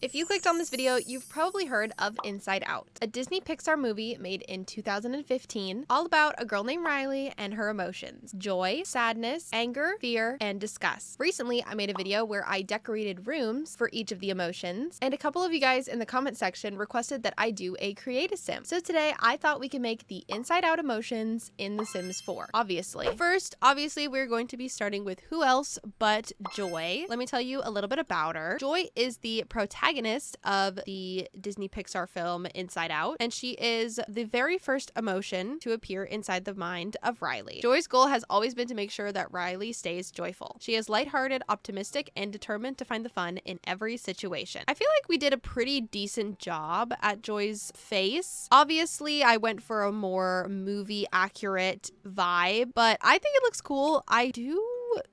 If you clicked on this video, you've probably heard of Inside Out, a Disney Pixar movie made in 2015, all about a girl named Riley and her emotions: joy, sadness, anger, fear, and disgust. Recently, I made a video where I decorated rooms for each of the emotions, and a couple of you guys in the comment section requested that I do a RyeuaSim. So today, I thought we could make the Inside Out emotions in The Sims 4, obviously. First, obviously, we're going to be starting with who else but Joy. Let me tell you a little bit about her. Joy is the protagonist of the Disney Pixar film Inside Out, and she is the very first emotion to appear inside the mind of Riley. Joy's goal has always been to make sure that Riley stays joyful. She is lighthearted, optimistic, and determined to find the fun in every situation. I feel like we did a pretty decent job at Joy's face. Obviously, I went for a more movie accurate vibe, but I think it looks cool. I do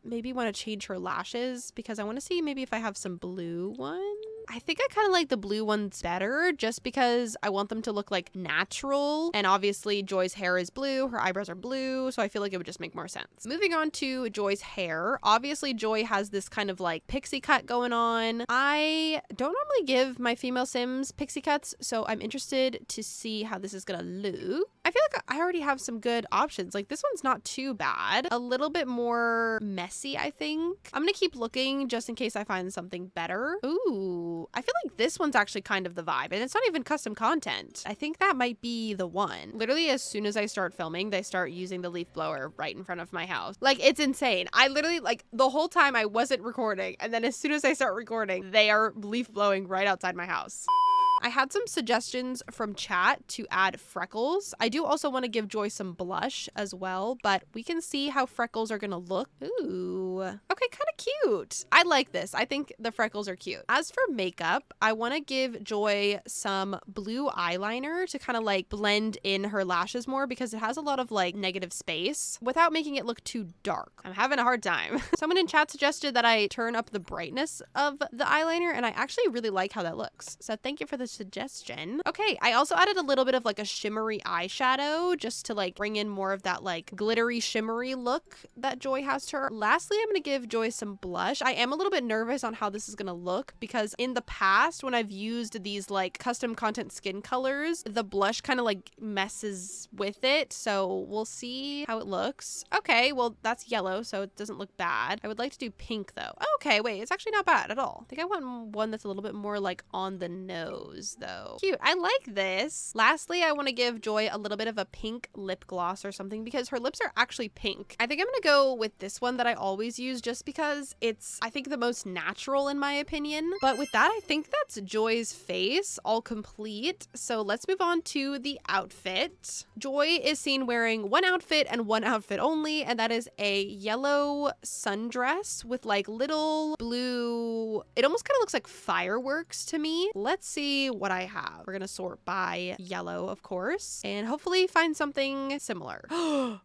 maybe want to change her lashes because I want to see maybe if I have some blue ones. I think I kind of like the blue ones better just because I want them to look like natural. And obviously Joy's hair is blue, her eyebrows are blue, so I feel like it would just make more sense. Moving on to Joy's hair. Obviously Joy has this kind of like pixie cut going on. I don't normally give my female Sims pixie cuts, so I'm interested to see how this is gonna look. I feel like I already have some good options. Like this one's not too bad. A little bit more messy, I think. I'm gonna keep looking just in case I find something better. Ooh. I feel like this one's actually kind of the vibe, and it's not even custom content. I think that might be the one. Literally, as soon as I start filming, they start using the leaf blower right in front of my house. Like, it's insane. I literally, like, the whole time I wasn't recording, and then as soon as I start recording, they are leaf blowing right outside my house. I had some suggestions from chat to add freckles. I do also want to give Joy some blush as well, but we can see how freckles are gonna look. Ooh, okay, kind of cute. I like this. I think the freckles are cute. As for makeup, I want to give Joy some blue eyeliner to kind of like blend in her lashes more because it has a lot of like negative space without making it look too dark. I'm having a hard time. Someone in chat suggested that I turn up the brightness of the eyeliner, and I actually really like how that looks. So thank you for the suggestion. Okay, I also added a little bit of like a shimmery eyeshadow just to like bring in more of that like glittery shimmery look that Joy has to her. Lastly, I'm gonna give Joy some blush. I am a little bit nervous on how this is gonna look because in the past when I've used these like custom content skin colors, the blush kind of like messes with it, so we'll see how it looks. Okay, well that's yellow, so it doesn't look bad. I would like to do pink though. Okay, wait, it's actually not bad at all. I think I want one that's a little bit more like on the nose though. Cute. I like this. Lastly, I want to give Joy a little bit of a pink lip gloss or something because her lips are actually pink. I think I'm gonna go with this one that I always use just because it's, I think, the most natural in my opinion. But with that, I think that's Joy's face all complete. So let's move on to the outfit. Joy is seen wearing one outfit and one outfit only, and that is a yellow sundress with like little blue, it almost kind of looks like fireworks to me. Let's see what I have. We're gonna sort by yellow, of course, and hopefully find something similar.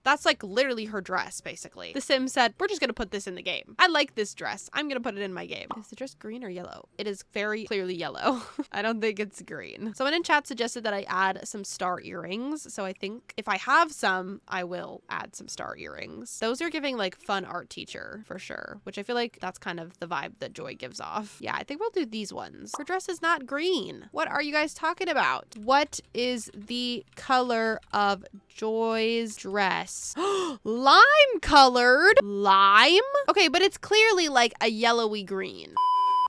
That's like literally her dress, basically. The Sims said, we're just gonna put this in the game. I like this dress. I'm gonna put it in my game. Is the dress green or yellow? It is very clearly yellow. I don't think it's green. Someone in chat suggested that I add some star earrings, so I think if I have some, I will add some star earrings. Those are giving like fun art teacher for sure, which I feel like that's kind of the vibe that Joy gives off. Yeah, I think we'll do these ones. Her dress is not green. What are you guys talking about? What is the color of Joy's dress? Lime colored. Lime? Okay, but it's clearly like a yellowy green.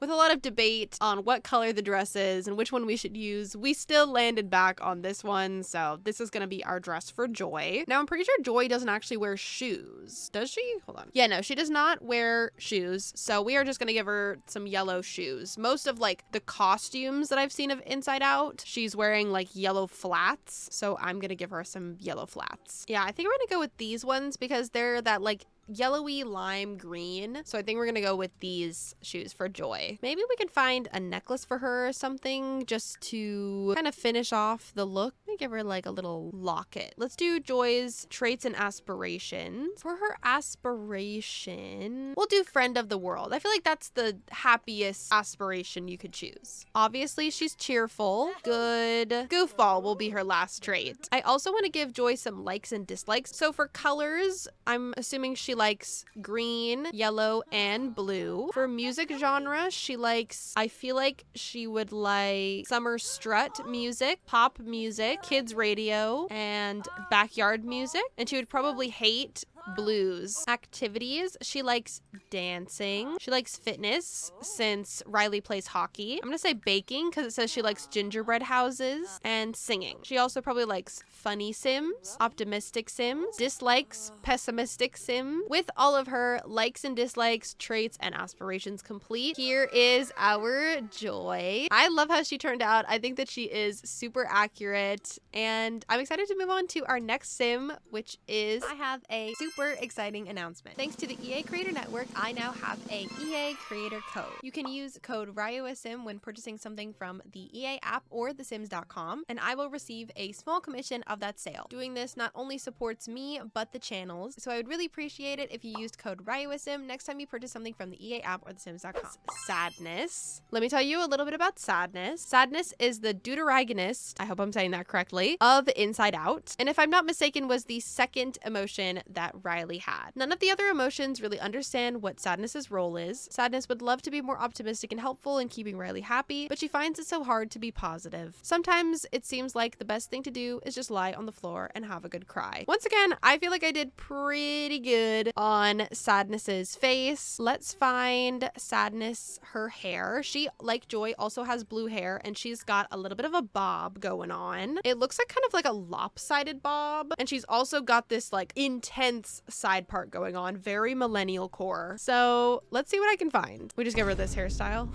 With a lot of debate on what color the dress is and which one we should use, we still landed back on this one. So this is going to be our dress for Joy. Now, I'm pretty sure Joy doesn't actually wear shoes. Does she? Hold on. Yeah, no, she does not wear shoes. So we are just going to give her some yellow shoes. Most of like the costumes that I've seen of Inside Out, she's wearing like yellow flats. So I'm going to give her some yellow flats. Yeah, I think we're going to go with these ones because they're that like yellowy lime green. So I think we're gonna go with these shoes for Joy. Maybe we can find a necklace for her or something just to kind of finish off the look. gonna give her like a little locket. Let's do Joy's traits and aspirations. For her aspiration, we'll do friend of the world. I feel like that's the happiest aspiration you could choose. Obviously, she's cheerful. Good. Goofball will be her last trait. I also want to give Joy some likes and dislikes. So for colors, I'm assuming she likes green, yellow, and blue. For music genre, she likes, I feel like she would like summer strut music, pop music, kids radio, and backyard music. And she would probably hate blues. Activities, she likes dancing. She likes fitness since Riley plays hockey. I'm gonna say baking because it says she likes gingerbread houses, and singing. She also probably likes funny sims, optimistic sims, dislikes pessimistic sim. With all of her likes and dislikes, traits, and aspirations complete, here is our Joy. I love how she turned out. I think that she is super accurate, and I'm excited to move on to our next sim, which is, I have a super exciting announcement. Thanks to the EA Creator Network, I now have a EA Creator Code. You can use code RyeuaSim when purchasing something from the EA app or thesims.com, and I will receive a small commission of that sale. Doing this not only supports me, but the channels, so I would really appreciate it if you used code RyeuaSim next time you purchase something from the EA app or thesims.com. Sadness. Let me tell you a little bit about Sadness. Sadness is the deuteragonist, I hope I'm saying that correctly, of Inside Out, and if I'm not mistaken, was the second emotion that Riley had. None of the other emotions really understand what Sadness's role is. Sadness would love to be more optimistic and helpful in keeping Riley happy, but she finds it so hard to be positive. Sometimes it seems like the best thing to do is just lie on the floor and have a good cry. Once again, I feel like I did pretty good on Sadness's face. Let's find Sadness, her hair. She, like Joy, also has blue hair, and she's got a little bit of a bob going on. It looks like kind of like a lopsided bob, and she's also got this like intense side part going on, very millennial core. So let's see what I can find. We just give her this hairstyle.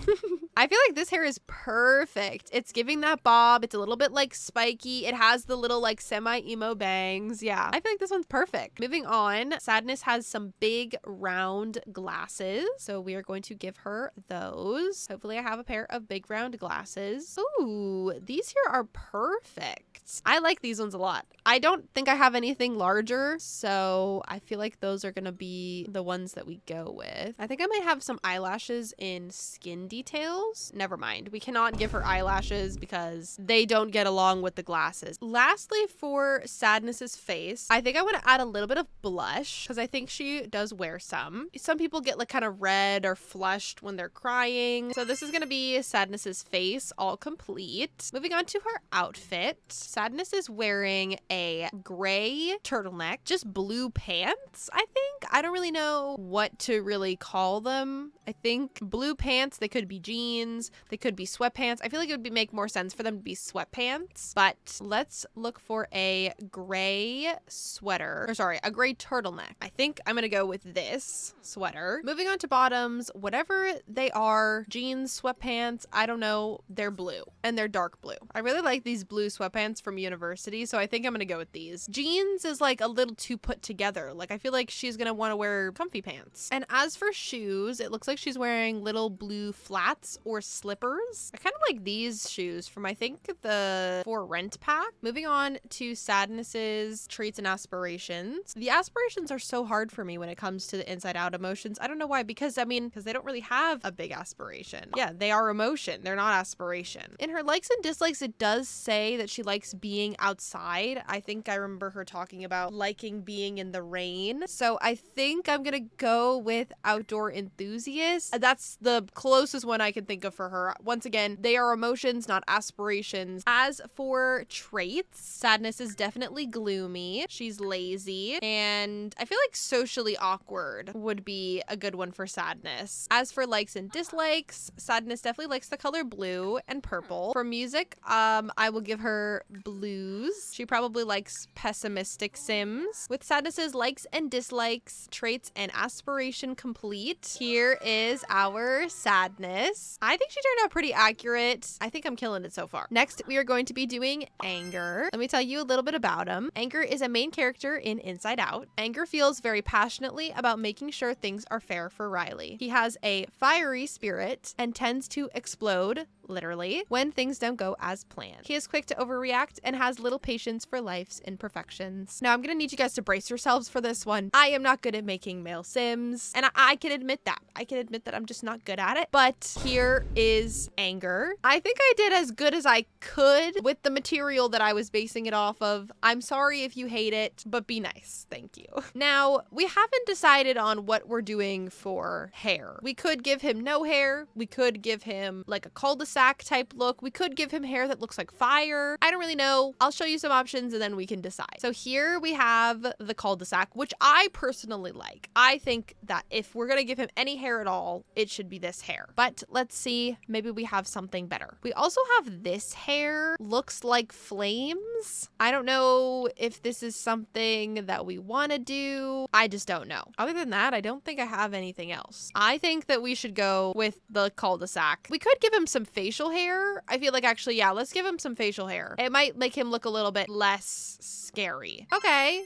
I feel like this hair is perfect. It's giving that bob. It's a little bit like spiky. It has the little like semi-emo bangs. Yeah, I feel like this one's perfect. Moving on, Sadness has some big round glasses, so we are going to give her those. Hopefully I have a pair of big round glasses. Ooh, these here are perfect. I like these ones a lot. I don't think I have anything larger, so I feel like those are gonna be the ones that we go with. I think I might have some eyelashes in skin details. Never mind. We cannot give her eyelashes because they don't get along with the glasses. Lastly, for Sadness's face, I think I want to add a little bit of blush because I think she does wear some. Some people get like kind of red or flushed when they're crying. So this is gonna be Sadness's face, all complete. Moving on to her outfit. Sadness is wearing a gray turtleneck, just blue pants, I think. I don't really know what to really call them. I think blue pants, they could be jeans, they could be sweatpants. I feel like it would make more sense for them to be sweatpants, but let's look for a gray sweater, or sorry, a gray turtleneck. I think I'm gonna go with this sweater. Moving on to bottoms, whatever they are, jeans, sweatpants, I don't know, they're blue and they're dark blue. I really like these blue sweatpants from university, so I think I'm gonna go with these. Jeans is like a little too put together. Like I feel like she's gonna want to wear comfy pants. And as for shoes, it looks like she's wearing little blue flats or slippers. I kind of like these shoes from I think the For Rent pack. Moving on to Sadness's traits and aspirations. The aspirations are so hard for me when it comes to the Inside Out emotions. I don't know why, because they don't really have a big aspiration. Yeah, they are emotion. They're not aspiration. In her likes and dislikes, it does say that she likes being outside. I think I remember her talking about liking being in the rain. So I think I'm gonna go with outdoor enthusiast. That's the closest one I can think of for her. Once again, they are emotions, not aspirations. As for traits, Sadness is definitely gloomy. She's lazy, and I feel like socially awkward would be a good one for Sadness. As for likes and dislikes, Sadness definitely likes the color blue and purple. For music, I will give her blues. She probably likes pessimistic sims. With Sadness's likes and dislikes, Sadness, traits and aspiration complete. Here is our Sadness. I think she turned out pretty accurate. I think I'm killing it so far. Next, we are going to be doing Anger. Let me tell you a little bit about him. Anger is a main character in Inside Out. Anger feels very passionately about making sure things are fair for Riley. He has a fiery spirit and tends to explode, literally, when things don't go as planned. He is quick to overreact and has little patience for life's imperfections. Now, I'm gonna need you guys to brace yourselves for this one. I am not good at making male Sims, and I can admit that. I can admit that I'm just not good at it, but here is Anger. I think I did as good as I could with the material that I was basing it off of. I'm sorry if you hate it, but be nice. Thank you. Now, we haven't decided on what we're doing for hair. We could give him no hair. We could give him like a cul-de-sac type look. We could give him hair that looks like fire. I don't really know. I'll show you some options and then we can decide. So here we have the cul-de-sac, which I personally like. I think that if we're gonna give him any hair at all, it should be this hair. But let's see, maybe we have something better. We also have this hair, looks like flames. I don't know if this is something that we want to do. I just don't know. Other than that, I don't think I have anything else. I think that we should go with the cul-de-sac. We could give him some facial hair. I feel like actually, yeah, let's give him some facial hair. It might make him look a little bit less scary. Okay.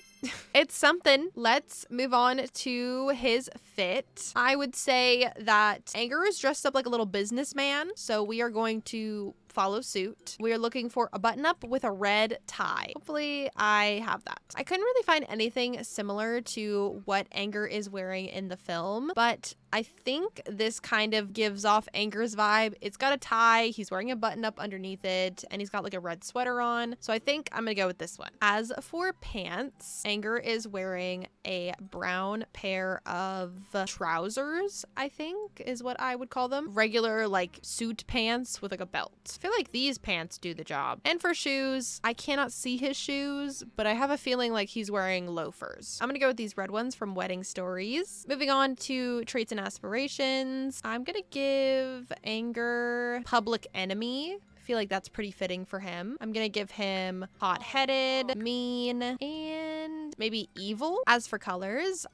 It's something. Let's move on to his fit. I would say that Anger is dressed up like a little businessman, so we are going to follow suit. We are looking for a button-up with a red tie. Hopefully I have that. I couldn't really find anything similar to what Anger is wearing in the film, but I think this kind of gives off Anger's vibe. It's got a tie, he's wearing a button-up underneath it, and he's got like a red sweater on. So I think I'm gonna go with this one. As for pants, Anger is wearing a brown pair of trousers, I think is what I would call them. Regular like suit pants with like a belt. I feel like these pants do the job. And for shoes, I cannot see his shoes, but I have a feeling like he's wearing loafers. I'm gonna go with these red ones from Wedding Stories. Moving on to traits and aspirations, I'm gonna give Anger Public Enemy. I feel like that's pretty fitting for him. I'm gonna give him hot-headed, mean, and maybe evil. As for colors,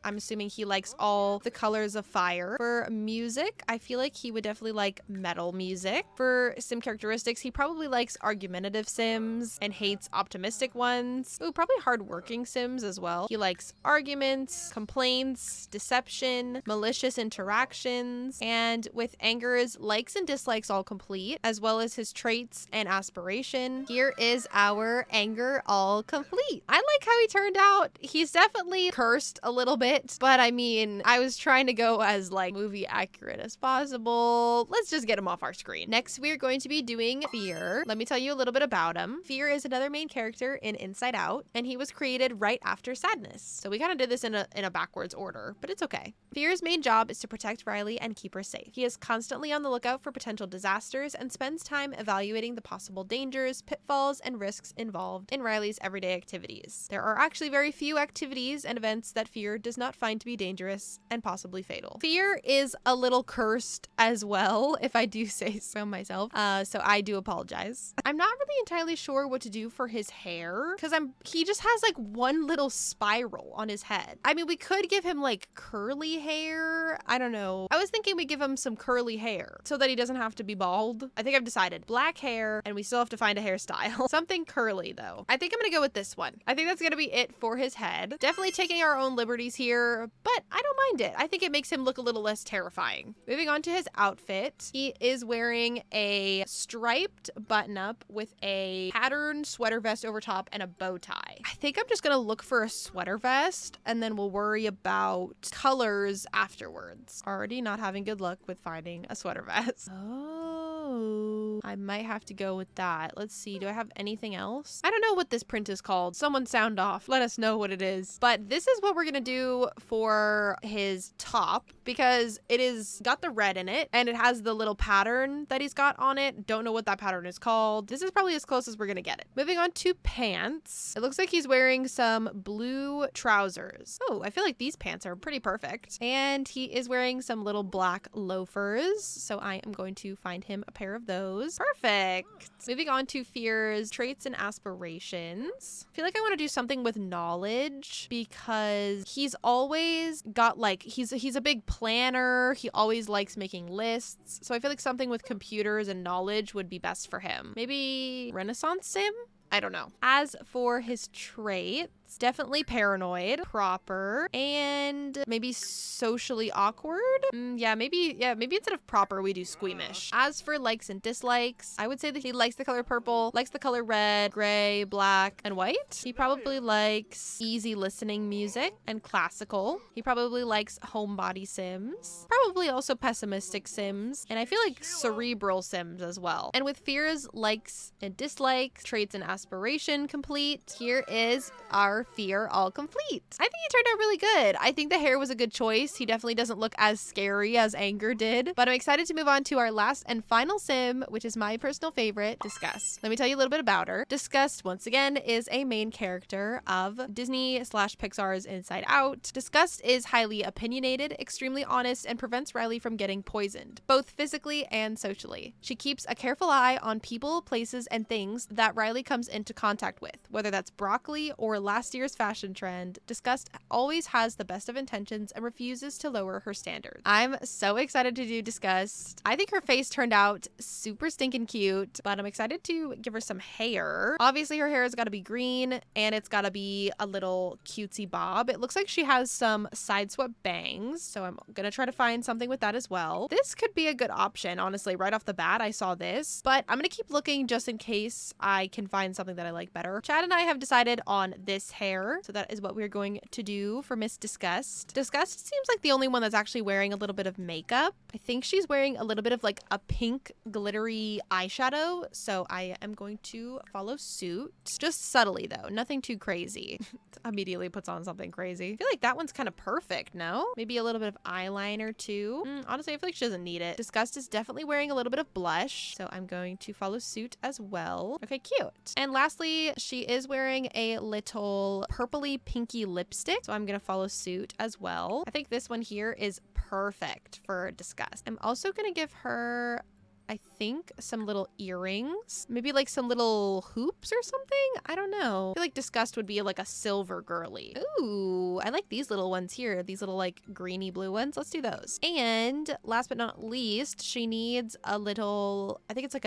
I'm assuming he likes all the colors of fire. For music, I feel like he would definitely like metal music. For sim characteristics, he probably likes argumentative sims and hates optimistic ones. Ooh, probably hardworking sims as well. He likes arguments, complaints, deception, malicious interactions, and with Anger's likes and dislikes all complete, as well as his traits and aspiration, here is our Anger all complete. I like how he turned out. He's definitely cursed a little bit, but I mean, I was trying to go as like movie accurate as possible. Let's just get him off our screen. Next, we're going to be doing Fear. Let me tell you a little bit about him. Fear is another main character in Inside Out, and he was created right after Sadness. So we kind of did this in a backwards order, but it's okay. Fear's main job is to protect Riley and keep her safe. He is constantly on the lookout for potential disasters and spends time evaluating the possible dangers, pitfalls, and risks involved in Riley's everyday activities. There are actually very few activities and events that Fear does not find to be dangerous and possibly fatal. Fear is a little cursed as well, if I do say so myself. So I do apologize. I'm not really entirely sure what to do for his hair because he just has like one little spiral on his head. I mean, we could give him like curly hair. I don't know. I was thinking we give him some curly hair so that he doesn't have to be bald. I think I've decided black hair and we still have to find a hairstyle. Something curly though. I think I'm gonna go with this one. I think that's gonna be it for his head. Definitely taking our own liberties here, but I don't mind it. I think it makes him look a little less terrifying. Moving on to his outfit. He is wearing a striped button-up with a patterned sweater vest over top and a bow tie. I think I'm just gonna look for a sweater vest and then we'll worry about colors afterwards. Already not having good luck with finding a sweater vest. Oh, I might have to go with that. Let's see. Do I have anything else? I don't know what this print is called. Someone sound off. Let us know what it is. But this is what we're gonna do for his top because it is got the red in it and it has the little pattern that he's got on it. Don't know what that pattern is called. This is probably as close as we're gonna get it. Moving on to pants. It looks like he's wearing some blue trousers. Oh, I feel like these pants are pretty perfect. And he is wearing some little black loafers. So I am going to find him a pair of those. Perfect. Moving on to fears, traits, and aspirations. I feel like I want to do something with knowledge because he's always got like, he's a big planner. He always likes making lists. So I feel like something with computers and knowledge would be best for him. Maybe Renaissance Sim? I don't know. As for his traits, definitely paranoid, proper, and maybe socially awkward. Maybe instead of proper, we do squeamish. As for likes and dislikes, I would say that he likes the color purple, likes the color red, gray, black, and white. He probably likes easy listening music and classical. He probably likes homebody sims, probably also pessimistic sims, and I feel like cerebral sims as well. And with fears, likes, and dislikes, traits, and aspiration complete, here is our fear all complete. I think he turned out really good. I think the hair was a good choice. He definitely doesn't look as scary as Anger did, but I'm excited to move on to our last and final sim, which is my personal favorite, Disgust. Let me tell you a little bit about her. Disgust, once again, is a main character of Disney/Pixar's Inside Out. Disgust is highly opinionated, extremely honest, and prevents Riley from getting poisoned, both physically and socially. She keeps a careful eye on people, places, and things that Riley comes into contact with, whether that's broccoli or last year's fashion trend. Disgust always has the best of intentions and refuses to lower her standards. I'm so excited to do Disgust. I think her face turned out super stinking cute, but I'm excited to give her some hair. Obviously, her hair has got to be green and it's got to be a little cutesy bob. It looks like she has some side swept bangs, so I'm gonna try to find something with that as well. This could be a good option, honestly. Right off the bat, I saw this, but I'm gonna keep looking just in case I can find something that I like better. Chad and I have decided on this hair, so that is what we're going to do for Miss Disgust. Disgust seems like the only one that's actually wearing a little bit of makeup. I think she's wearing a little bit of like a pink glittery eyeshadow, so I am going to follow suit. Just subtly though, nothing too crazy. Immediately puts on something crazy. I feel like that one's kind of perfect, no? Maybe a little bit of eyeliner too. Honestly, I feel like she doesn't need it. Disgust is definitely wearing a little bit of blush, so I'm going to follow suit as well. Okay, cute. And lastly, she is wearing a little purpley pinky lipstick, so I'm gonna follow suit as well. I think this one here is perfect for Disgust. I'm also gonna give her, I think, some little earrings, maybe like some little hoops or something. I don't know. I feel like Disgust would be like a silver girly. Ooh, I like these little ones here. These little like greeny blue ones. Let's do those. And last but not least, she needs a little, I think it's like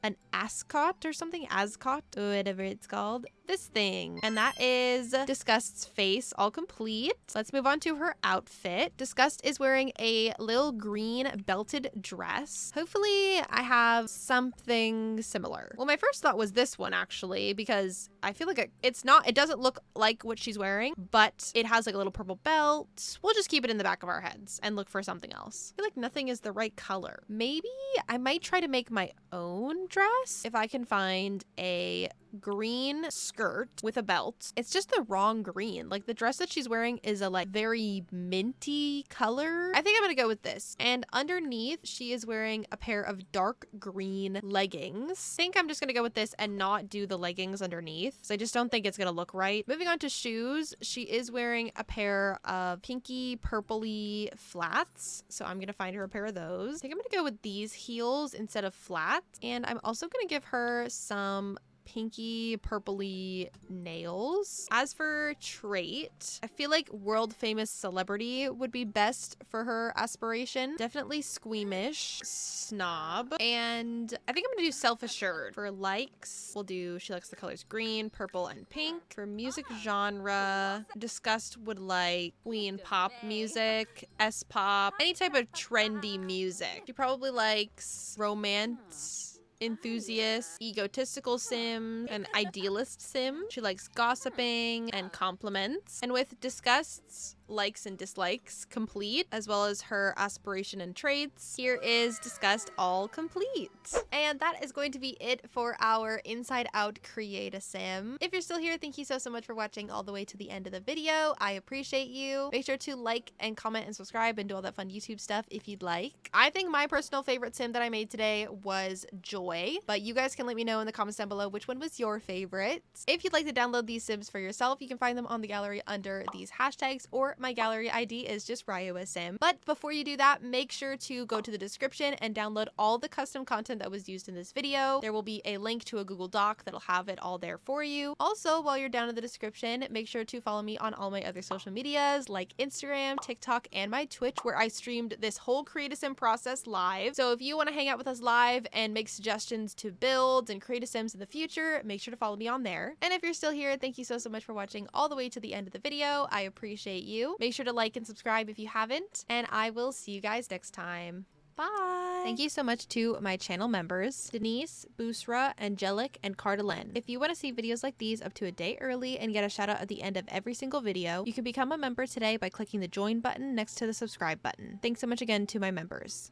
an ascot or something, ascot, or whatever it's called. This thing, and that is Disgust's face all complete. Let's move on to her outfit. Disgust is wearing a little green belted dress. Hopefully I have something similar. Well, my first thought was this one actually, because I feel like it doesn't look like what she's wearing, but it has like a little purple belt. We'll just keep it in the back of our heads and look for something else. I feel like nothing is the right color. Maybe I might try to make my own dress if I can find a green skirt with a belt. It's just the wrong green. Like the dress that she's wearing is a like very minty color. I think I'm gonna go with this. And underneath she is wearing a pair of dark green leggings. I think I'm just gonna go with this and not do the leggings underneath, so I just don't think it's gonna look right. Moving on to shoes, she is wearing a pair of pinky purpley flats, so I'm gonna find her a pair of those. I think I'm gonna go with these heels instead of flats, and I'm also gonna give her some pinky purpley nails. As for trait, I feel like world famous celebrity would be best for her aspiration. Definitely squeamish, snob, and I think I'm gonna do self-assured. For likes, we'll do, she likes the colors green, purple, and pink. For music genre, Disgust would like Queen pop music, S-pop, any type of trendy music. She probably likes romance enthusiast, egotistical sim, an idealist sim. She likes gossiping and compliments. And with Disgust's likes and dislikes complete, as well as her aspiration and traits, here is Disgust all complete. And that is going to be it for our Inside Out RyeuaSim. If you're still here, thank you so much for watching all the way to the end of the video. I appreciate you. Make sure to like and comment and subscribe and do all that fun YouTube stuff if you'd like. I think my personal favorite sim that I made today was Joy, but you guys can let me know in the comments down below which one was your favorite. If you'd like to download these sims for yourself, you can find them on the gallery under these hashtags or my gallery ID is just RyeuaSim. But before you do that, make sure to go to the description and download all the custom content that was used in this video. There will be a link to a Google Doc that'll have it all there for you. Also, while you're down in the description, make sure to follow me on all my other social medias like Instagram, TikTok, and my Twitch, where I streamed this whole RyeuaSim process live. So if you want to hang out with us live and make suggestions to builds and RyeuaSims in the future, make sure to follow me on there. And if you're still here, thank you so much for watching all the way to the end of the video. I appreciate you. Make sure to like and subscribe if you haven't, and I will see you guys next time. Bye! Thank you so much to my channel members, Denise, Busra, Angelic, and Cardalene. If you want to see videos like these up to a day early and get a shout out at the end of every single video, you can become a member today by clicking the join button next to the subscribe button. Thanks so much again to my members.